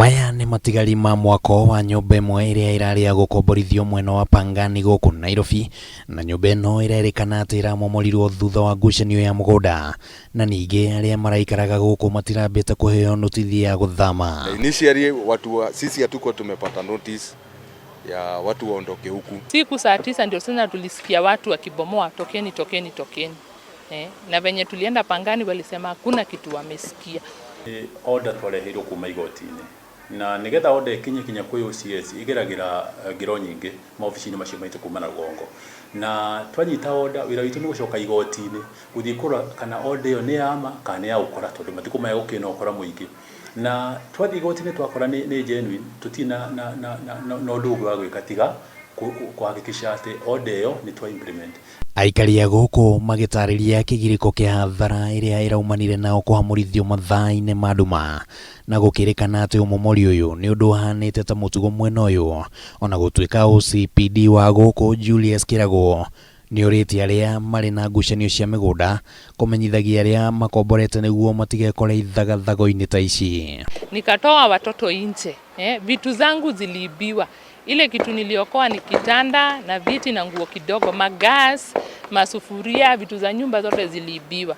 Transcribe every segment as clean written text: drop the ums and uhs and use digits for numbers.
Maya nĩ matigari ma mwako wa nyũmba ĩmwe ĩrĩa ĩrarĩ ya gũkomborithio mwena wa Pangani gũkũ Nairobi, na nyũmba ĩno ĩrerĩkana atĩ ĩramomorirwo thutha wa ngucanio ya mũgũnda, na ningĩ arĩa maraikaraga gũkũ matirambĩte kũheo notithi ya gũthama. Initially sisi hatukuwa tumepata notice ya watu waondoke huku. Siku saa 9 ndio sasa tulisikia watu wakibomoa tokeni. Na venye tulienda Pangani walisema hakuna kitu wamesikia. Order twarehirwo kuma igoti-inĩ na nigetha order ikinya kwi OCS igeragira ngiro nyingi maobici-inĩ macio maitũ kuma na rũgongo, na twanyita order wĩra witũ nĩ gũcoka igoti-inĩ gũthiĩ kũrora kana order ĩyo nĩ yama kana nĩ ya gũkora, tondũ matukũ maya gũkĩna ũkora mũingĩ, na twathiĩ igoti-inĩ twakora nĩ genuine, tutina na ũndũ ũngĩ wa gwĩka tiga kuhakikisha atĩ order ĩyo nĩ twa implement. Aikari a gũkũ magĩtarĩria kĩgirĩko kĩa hathara ĩrĩa ĩraumanire nao kũhamũrithio mathaa-inĩ ma nduma, na gũkĩrĩkana atĩ ũmomori ũyũ nĩ ũndũ ũhanĩte ta mũtugo mwena ũyũ, ona gũtuĩka OCPD wa gũkũ Julius Kĩrago nĩ ũrĩtie arĩa marĩ na ngucanio cia mĩgũnda kũmenyithagia arĩa makomborete nĩguo matigekore ithagathago-inĩ ta ici. Nikatoa watoto nje, vitu zangu ziliibiwa. Ile kitu niliokoa ni kitanda na viti na nguo kidogo, magas, masufuria, vitu za nyumba zote ziliibiwa.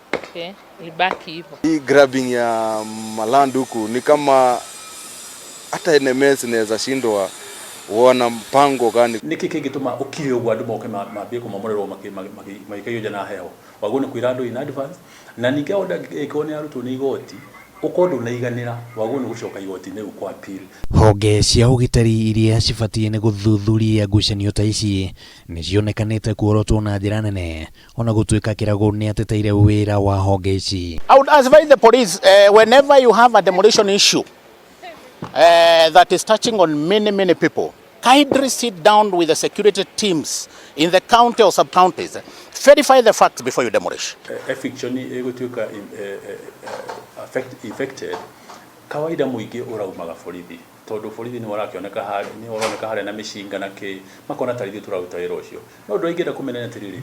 Ilibaki hivyo. Hii grabbing ya malandu huku ni kama hata NMS inaweza shindwa wana mpango gani. Niki kingituma ukiri ũguo andũ moke mambie kũmomorerwo magĩkaio na heo waguo nĩ kwĩra andũ in advance, na ningĩ order ĩkorwo nĩ arutwo nĩ igoti ũkorwo ndũnaiganĩra waguo nĩ gũcoka igoti-inĩ rĩu kwa appeal. Honge cia ũgitĩri iria cibatiĩ nĩ gũthuthuria ngucanio ta ici nĩ cionekanĩte kuorotwo na njĩra nene, ona gũtuĩka Kĩrago nĩ ateteire wĩra wa honge ici. I would advise the police whenever you have a demolition issue that is touching on many people, kindly sit down with the security teams in the county or sub-counties, verify the facts before you demolish. Eviction ĩgũtuĩka affected, kawaida mũingĩ ũraumaga borithi, tondũ borithi nĩ warakĩoneka harĩa na mĩcinga na kĩ makona tarithio tũraruta wĩra ũcio, no ũndũ aingĩra kũmenya atĩrĩrĩ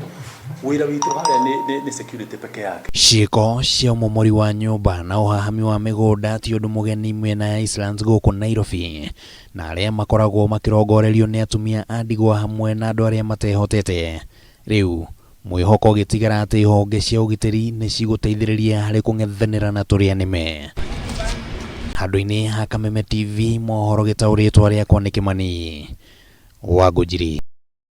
wĩra witũ harĩa nĩ security peke yake. Ciĩko cia ũmomori wa nyũmba na ũhahami wa mĩgũnda ti ũndũ mũgeni mwena ya Eastlands gũkũ Nairobi, na arĩa makoragwo makĩrongorerio nĩ atumia a ndigwa hamwe na andũ arĩa matehotete. Rĩu mwĩhoko ũgĩtigara atĩ honge cia ũgitĩri nĩ cigũteithĩrĩria harĩ kũng'ethanĩra na tũrĩa nĩme. Handũ-inĩ ha Kameme TV mohoro gĩtaũrĩtwo rĩakwa nĩ Kĩmani Wangũnjiri.